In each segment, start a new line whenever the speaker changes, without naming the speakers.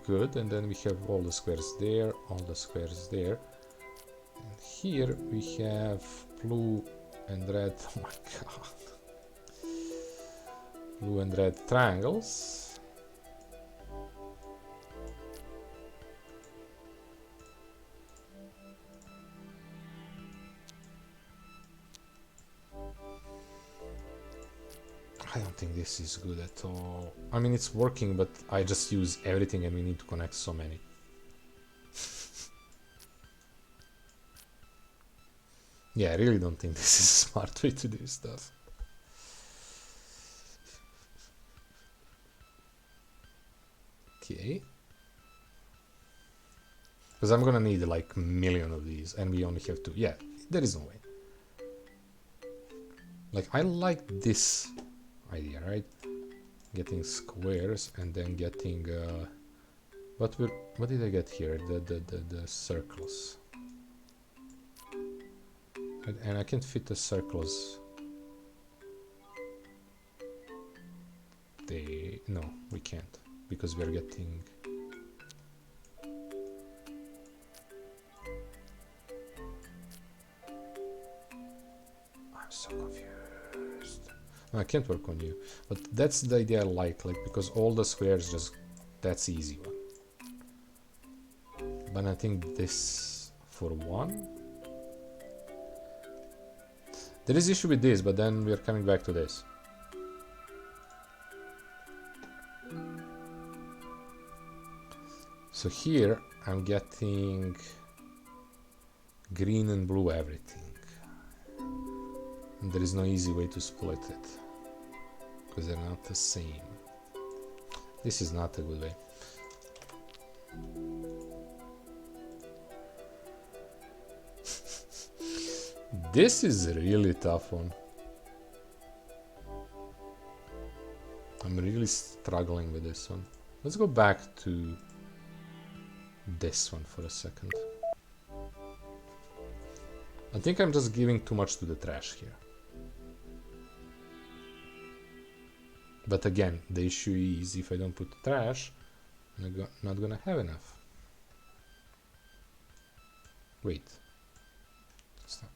good, and then we have all the squares there, all the squares there. And here we have blue and red, oh my god, blue and red triangles. I don't think this is good at all. I mean, it's working, but I just use everything and we need to connect so many. Yeah, I really don't think this is a smart way to do stuff. Okay. Because I'm gonna need like a million of these, and we only have two. Yeah, there is no way. Like, I like this idea, right? Getting squares and then getting what did I get here? The circles. And I can't fit the circles. No, we can't, because we're getting I'm so confused. No, I can't work on you, but that's the idea I like because all the squares just, that's easy one. But I think this for one. There is issue with this, but then we are coming back to this. So here I'm getting green and blue everything. And there is no easy way to split it, because they're not the same. This is not a good way. This is a really tough one. I'm really struggling with this one. Let's go back to this one for a second. I think I'm just giving too much to the trash here. But again, the issue is if I don't put trash, I'm not gonna have enough. Wait. Stop.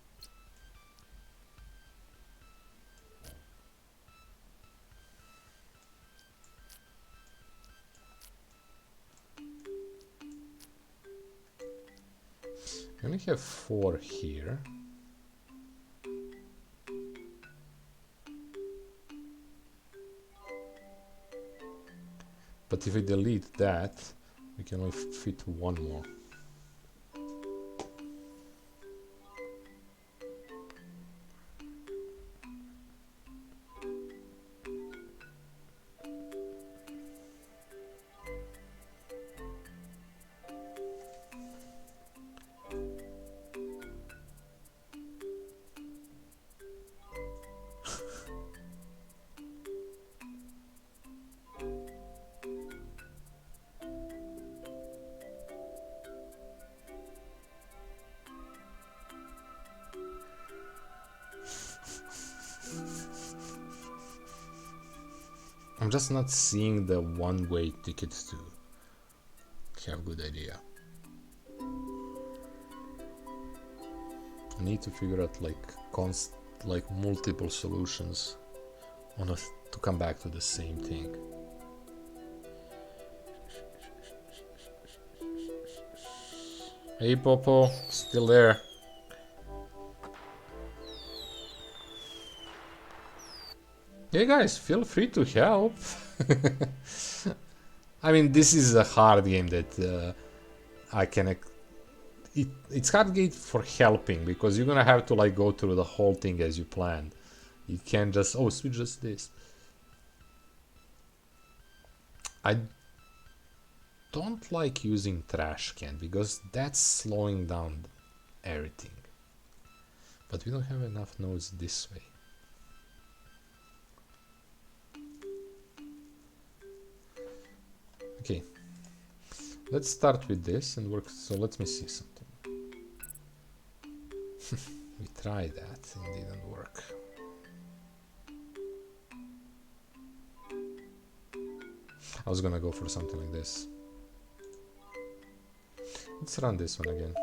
I only have 4 here. But if we delete that, we can only fit 1 more. I'm just not seeing the one-way ticket to have a good idea. I need to figure out like multiple solutions on to come back to the same thing. Hey Popo, still there? Hey guys, feel free to help. I mean, this is a hard game that I can. It's hard game for helping because you're gonna have to like go through the whole thing as you planned. You can't just switch just this. I don't like using trash can because that's slowing down everything. But we don't have enough nodes this way. Okay, let's start with this and work. So let me see something. We tried that and it didn't work. I was gonna go for something like this. Let's run this one again.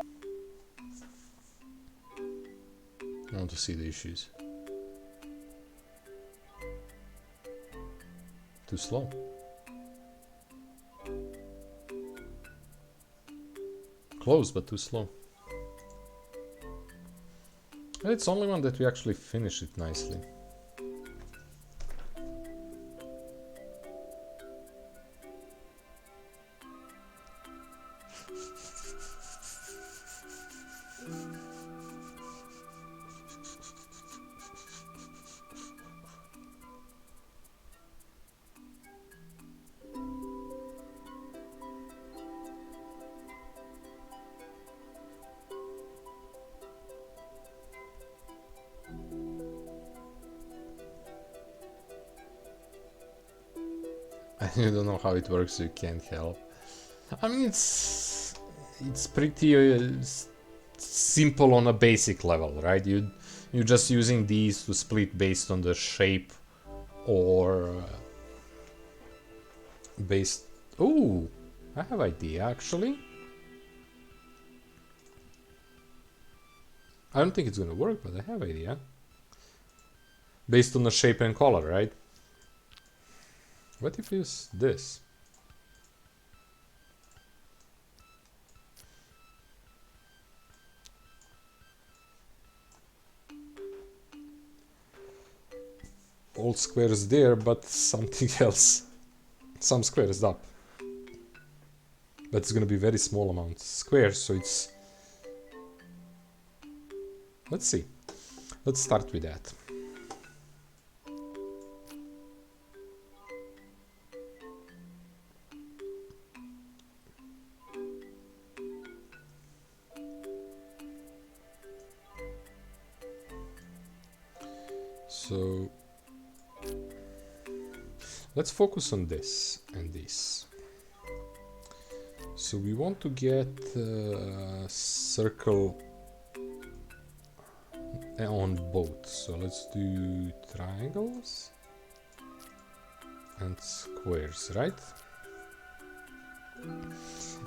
I want to see the issues. Too slow. Close, but too slow. And it's only one that we actually finish it nicely. You don't know how it works, so you can't help. I mean, it's pretty simple on a basic level, right? You're just using these to split based on the shape or based. Oh, I have idea actually. I don't think it's gonna work, but I have idea. Based on the shape and color, right? What if we use this? All squares there, but something else. Some squares up. But it's gonna be very small amount squares, so it's... Let's see. Let's start with that. So let's focus on this and this. So we want to get circle on both. So let's do triangles and squares, right?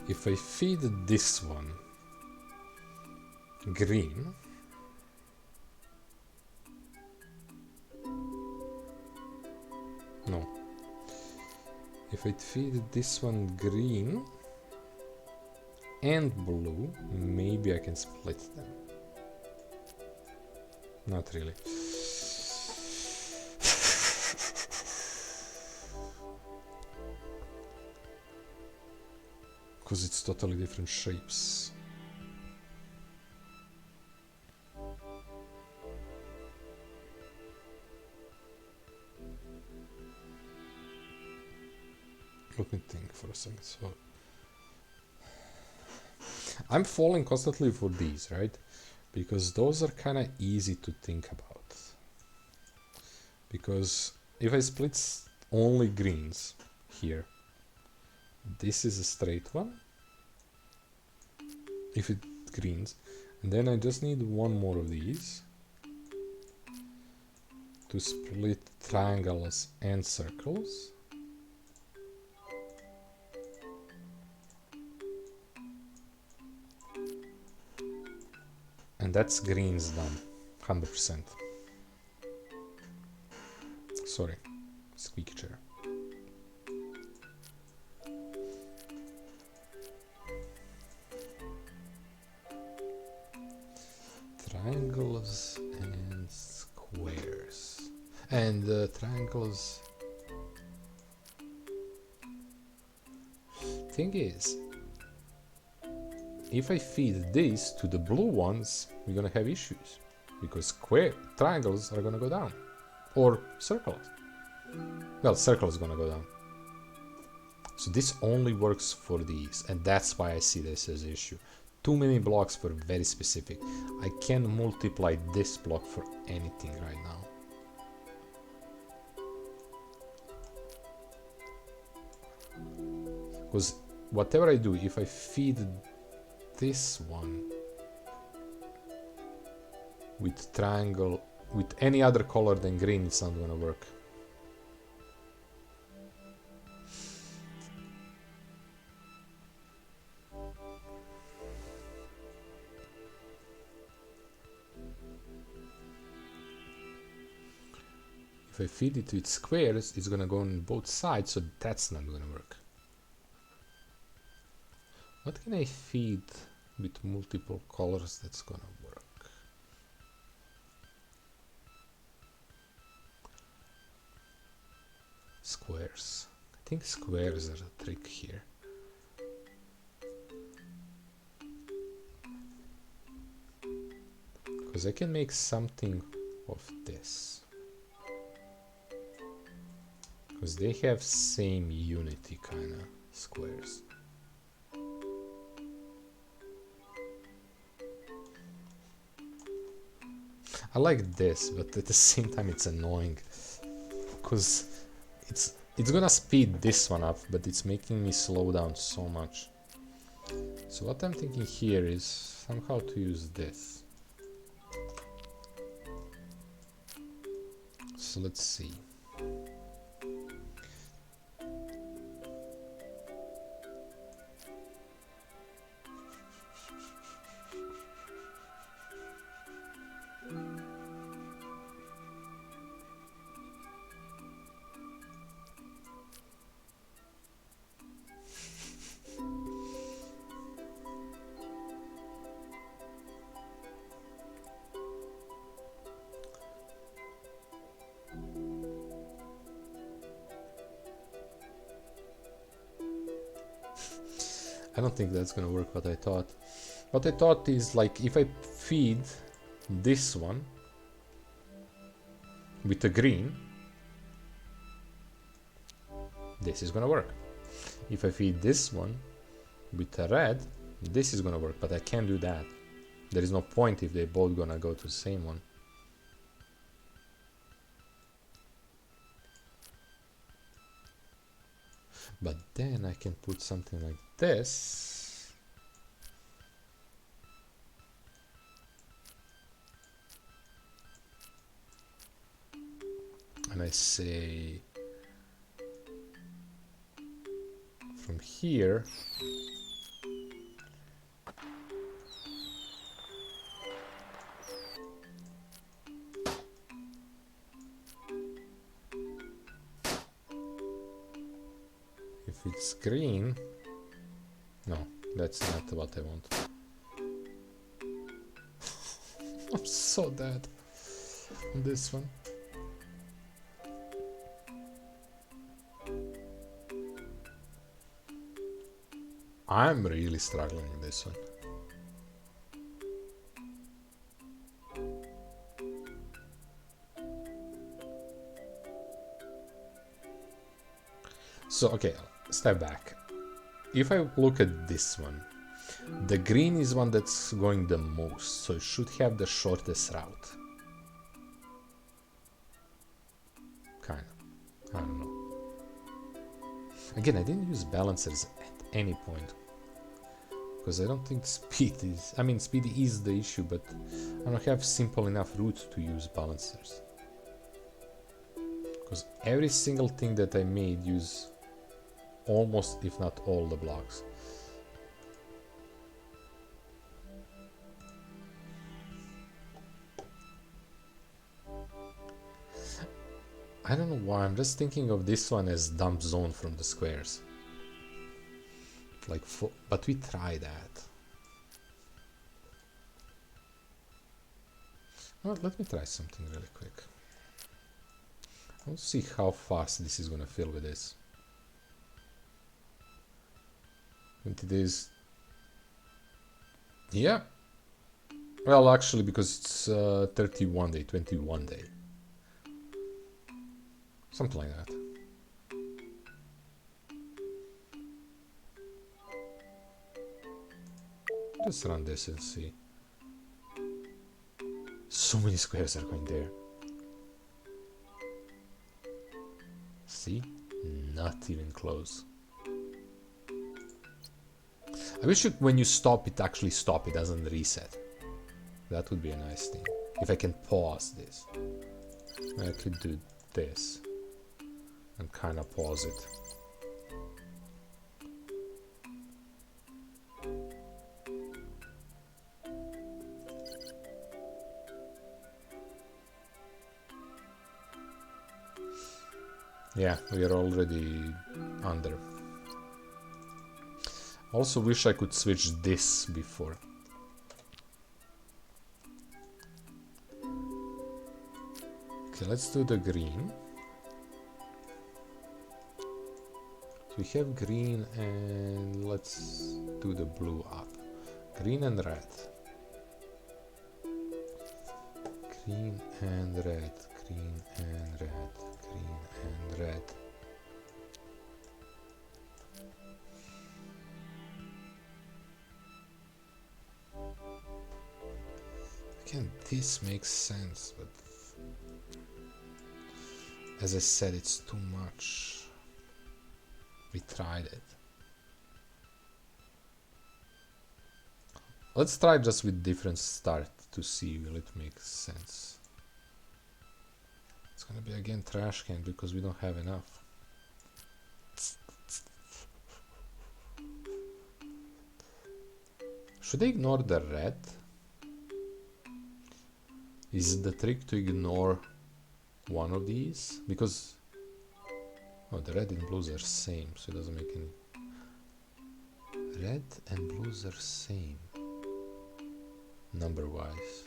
If I feed this one green, no. If I feed this one green and blue, maybe I can split them. Not really. Because it's totally different shapes. Let me think for a second. So I'm falling constantly for these, right? Because those are kind of easy to think about. Because if I split only greens here, this is a straight one. If it greens, and then I just need one more of these to split triangles and circles. And that's greens done, 100%. Sorry, squeaky chair. Triangles and squares. And triangles. Thing is, if I feed this to the blue ones, we're gonna have issues. Because triangles are gonna go down. Or circles. Well, circles gonna go down. So this only works for these, and that's why I see this as an issue. Too many blocks for very specific. I can multiply this block for anything right now. Because whatever I do, if I feed this one with triangle, with any other color than green, it's not gonna work. If I feed it with squares, it's gonna go on both sides, so that's not gonna work. What can I feed with multiple colors that's gonna work? Squares. I think squares are the trick here. Because I can make something of this. Because they have same unity kind of squares. I like this, but at the same time it's annoying. Because it's gonna speed this one up, but it's making me slow down so much. So what I'm thinking here is somehow to use this. So let's see. I don't think that's gonna work what I thought. What I thought is like if I feed this one with a green, this is gonna work. If I feed this one with a red, this is gonna work, but I can't do that. There is no point if they're both gonna go to the same one. But then I can put something like this. And I say from here if it's green. No, that's not what I want. I'm so dead on this one. I'm really struggling in this one. So, okay, step back. If I look at this one, the green is one that's going the most, so it should have the shortest route. Kind of. I don't know. Again, I didn't use balancers at any point. Because I don't think speed is... I mean, speed is the issue, but I don't have simple enough route to use balancers. Because every single thing that I made use almost, if not all, the blocks. I don't know why, I'm just thinking of this one as dump zone from the squares. Like, but we try that. Well, let me try something really quick. Let's see how fast this is gonna fill with this. And it is... Yeah. Well, actually, because it's 31 day, 21 day. Something like that. Let's run this and see. So many squares are going there. See? Not even close. I wish when you stop, it actually stop. It doesn't reset. That would be a nice thing. If I can pause this. I could do this. And kind of pause it. Yeah, we are already under. Also wish I could switch this before. Okay, let's do the green. We have green and let's do the blue up. Green and red. Green and red. Green and red. Green and red. Again, this makes sense, but as I said, it's too much. We tried it. Let's try just with different start to see will it make sense. It's gonna be again trash can because we don't have enough. Should I ignore the red? Is it the trick to ignore one of these? Because oh, the red and blues are same, so it doesn't make any. Red and blues are same, number-wise.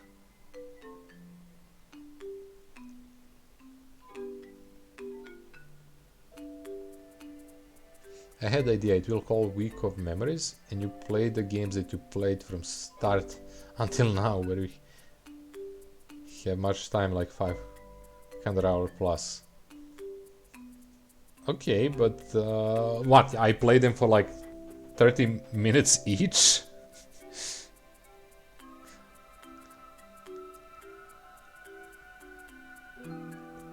I had the idea it will call Week of Memories, and you play the games that you played from start until now, where we have much time, like 500 hours plus. Okay, but what? I played them for like 30 minutes each?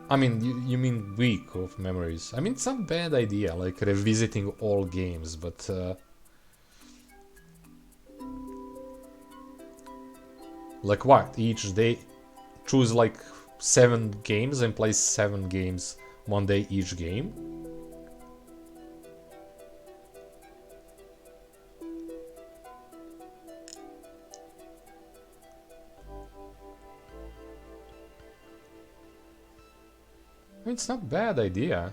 I mean, you mean Week of Memories. I mean, it's not a bad idea, like revisiting all games, but like what? Each day choose like 7 games and play 7 games one day each game? I mean, it's not a bad idea.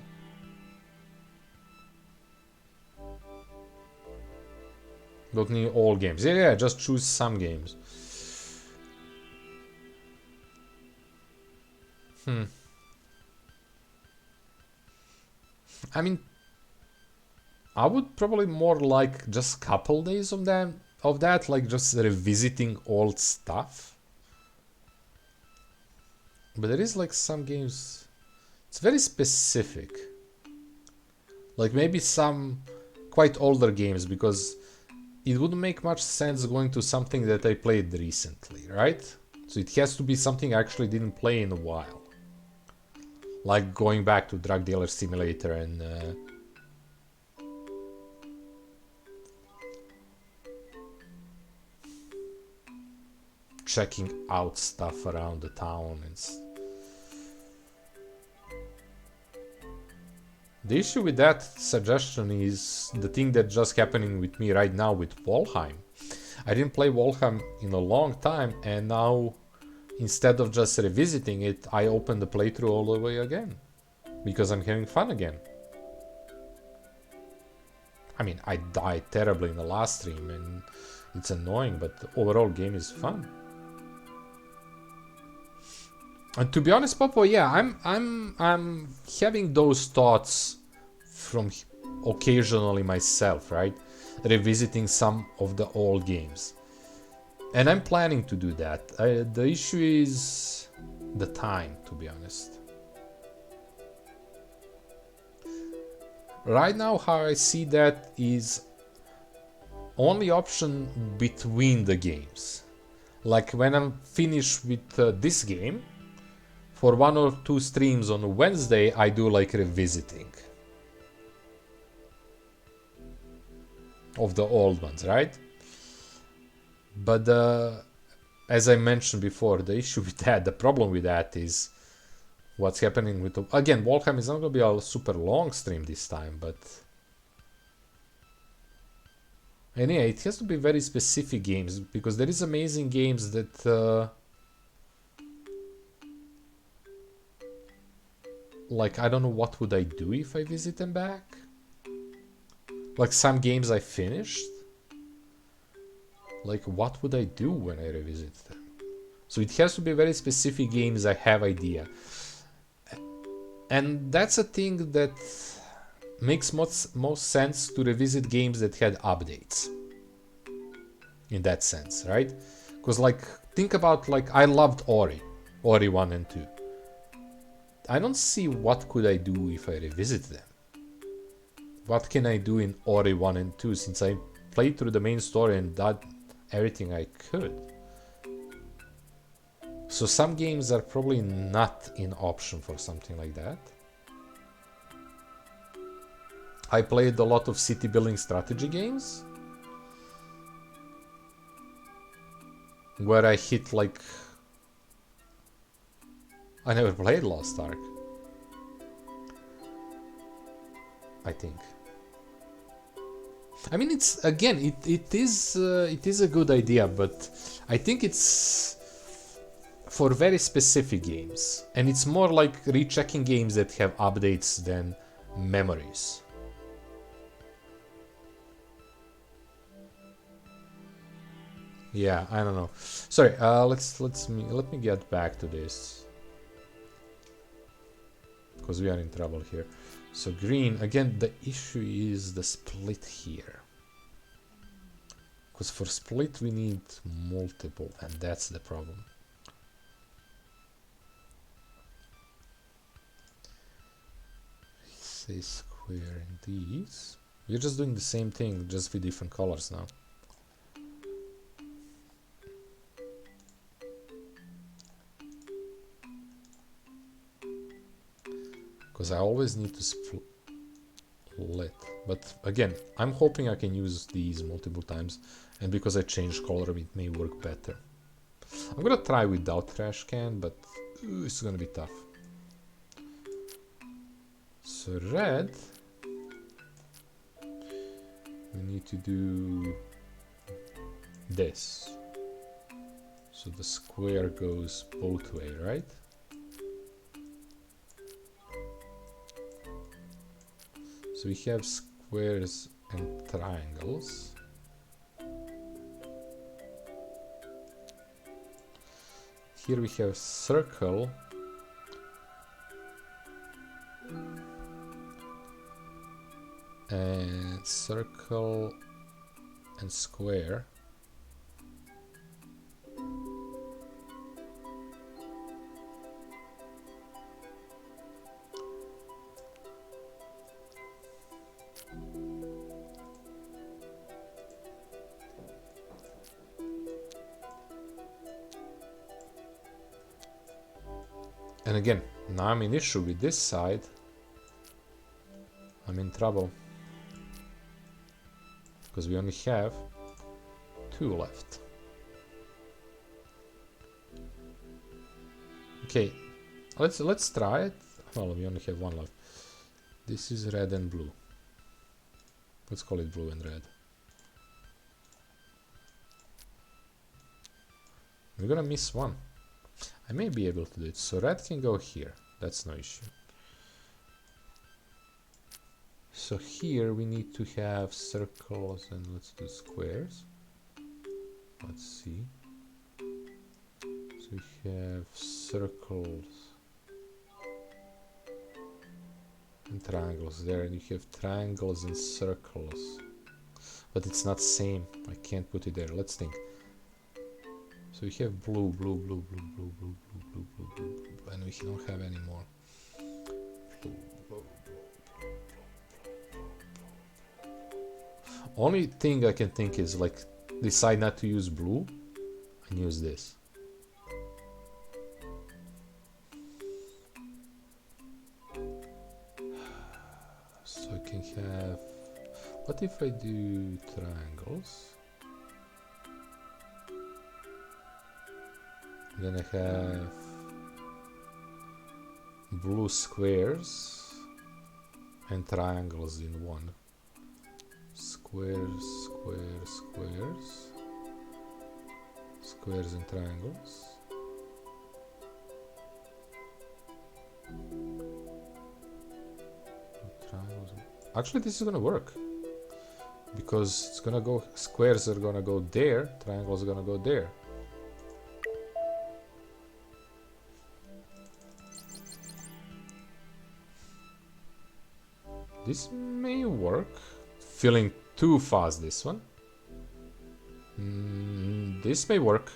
Don't need all games. Yeah, just choose some games. I mean, I would probably more like just couple days of that, like just revisiting old stuff. But there is like some games, it's very specific. Like maybe some quite older games, because it wouldn't make much sense going to something that I played recently, right? So it has to be something I actually didn't play in a while. Like going back to Drug Dealer Simulator and checking out stuff around the town and the issue with that suggestion is the thing that's just happening with me right now with Valheim. I didn't play Valheim in a long time, and now instead of just revisiting it, I open the playthrough all the way again because I'm having fun again. I mean, I died terribly in the last stream and it's annoying, but the overall game is fun. And to be honest, Popo, yeah, I'm having those thoughts from occasionally myself, right? Revisiting some of the old games. And I'm planning to do that. The issue is the time, to be honest. Right now, how I see that is only option between the games. Like when I'm finished with this game, for 1 or 2 streams on Wednesday, I do like revisiting of the old ones, right? But as I mentioned before, the issue with that, the problem with that is what's happening with... Again, Valheim is not going to be a super long stream this time, but... And yeah, it has to be very specific games, because there is amazing games that... like, I don't know what would I do if I visit them back. Like some games I finished. Like, what would I do when I revisit them? So it has to be very specific games I have idea. And that's a thing that makes most sense to revisit games that had updates. In that sense, right? Because like, think about, like, I loved Ori 1 and 2. I don't see what could I do if I revisit them. What can I do in Ori 1 and 2 since I played through the main story and did everything I could? So some games are probably not an option for something like that. I played a lot of city building strategy games where I hit like... I never played Lost Ark, I think. I mean, it's, again, it is a good idea, but I think it's for very specific games, and it's more like rechecking games that have updates than memories. Yeah, I don't know. Sorry, let me get back to this, because we are in trouble here. So green, again, the issue is the split here. Because for split we need multiple, and that's the problem. Say square in these. We're just doing the same thing, just with different colors now. Because I always need to split. But again, I'm hoping I can use these multiple times, and because I changed color it may work better. I'm gonna try without trash can, but it's gonna be tough. So red, we need to do this. So the square goes both way, right? So we have squares and triangles. Here we have circle and circle and square. And again, now I'm in issue with this side. I'm in trouble. Because we only have 2 left. Okay, let's try it. Well, we only have 1 left. This is red and blue. Let's call it blue and red. We're gonna miss 1. I may be able to do it. So red can go here. That's no issue. So here we need to have circles and let's do squares. Let's see. So we have circles and triangles there, and you have triangles and circles. But it's not same. I can't put it there. Let's think. So we have blue, blue, blue, blue, blue, blue, blue, blue, blue, blue, blue, and we don't have any more. Blue, blue, blue. Only thing I can think is like decide not to use blue and use this. So I can have, what if I do triangles? Then I have blue squares and triangles in one. Squares, squares, squares. Squares and triangles. Actually, this is gonna work. Because it's gonna go, squares are gonna go there, triangles are gonna go there. This may work. Filling too fast, this one. This may work.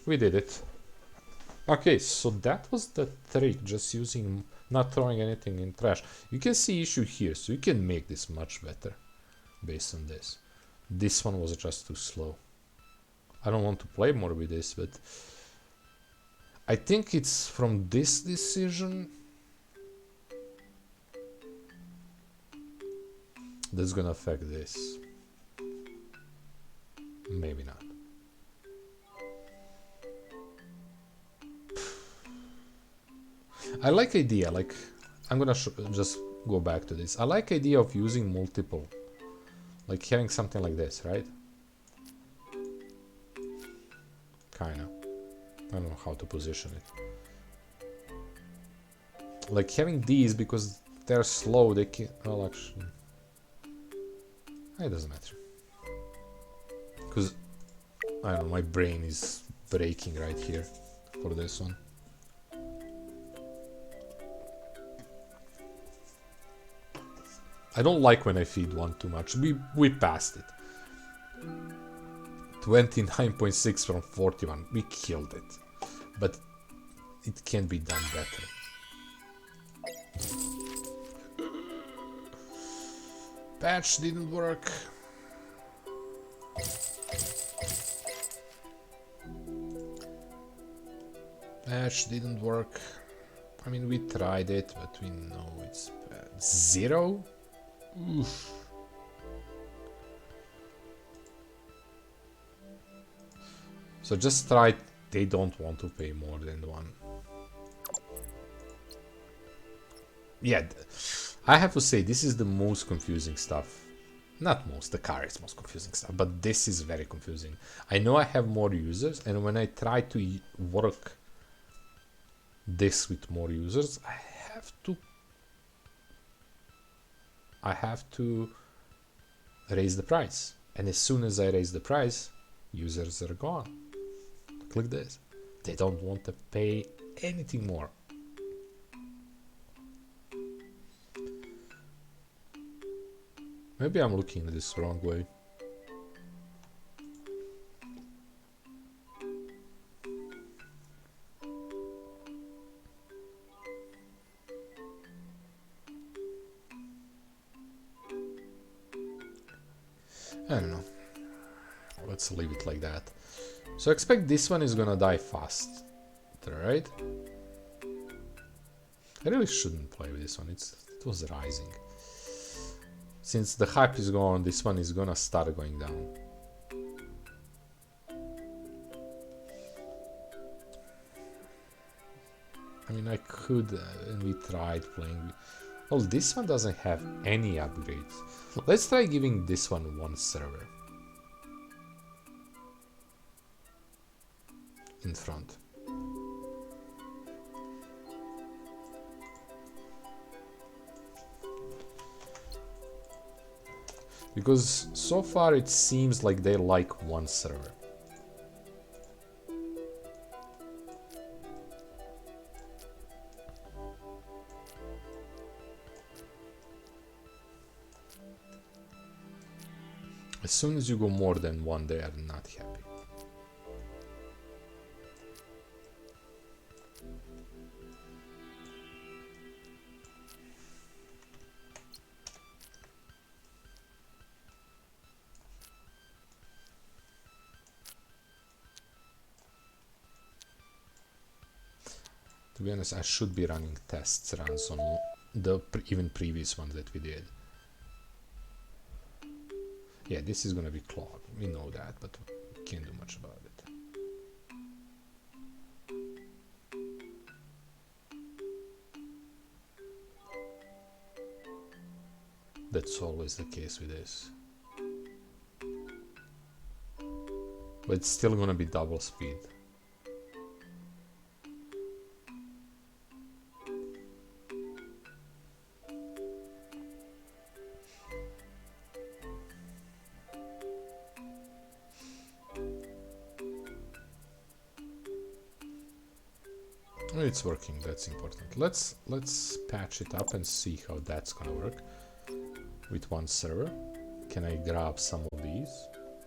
We did it. Okay, so that was the trick, just using, not throwing anything in trash. You can see issue here, so you can make this much better based on this. This one was just too slow. I don't want to play more with this, but I think it's from this decision that's gonna affect this. Maybe not. I like idea, like, I'm gonna just go back to this. I like idea of using multiple, like having something like this, right? Kinda. I don't know how to position it. Like having these, because they're slow, they can, well actually, it doesn't matter. Because, I don't know, my brain is breaking right here for this one. I don't like when I feed one too much. We passed it. 29.6 from 41. We killed it. But it can be done better. Patch didn't work. Patch didn't work. I mean, we tried it, but we know it's bad. 0? Oof. So just try, they don't want to pay more than 1. Yeah, I have to say, this is the most confusing stuff. Not most, the car is most confusing stuff, but this is very confusing. I know I have more users, and when I try to work this with more users, I have to raise the price. And as soon as I raise the price, users are gone. Click this. They don't want to pay anything more. Maybe I'm looking at this the wrong way. I don't know. Let's leave it like that. So expect this one is gonna die fast, right? I really shouldn't play with this one. It was rising. Since the hype is gone, this one is gonna start going down. I mean, I could, and we tried playing. Well, this one doesn't have any upgrades. Let's try giving this one 1 server in front. Because so far it seems like they like 1 server. As soon as you go more than 1, they are not happy. To be honest, I should be running tests runs on the even previous ones that we did. Yeah, this is gonna be clogged. We know that, but we can't do much about it. That's always the case with this. But it's still gonna be double speed. It's working, that's important. Let's patch it up and see how that's gonna work with one server. Can I grab some of these?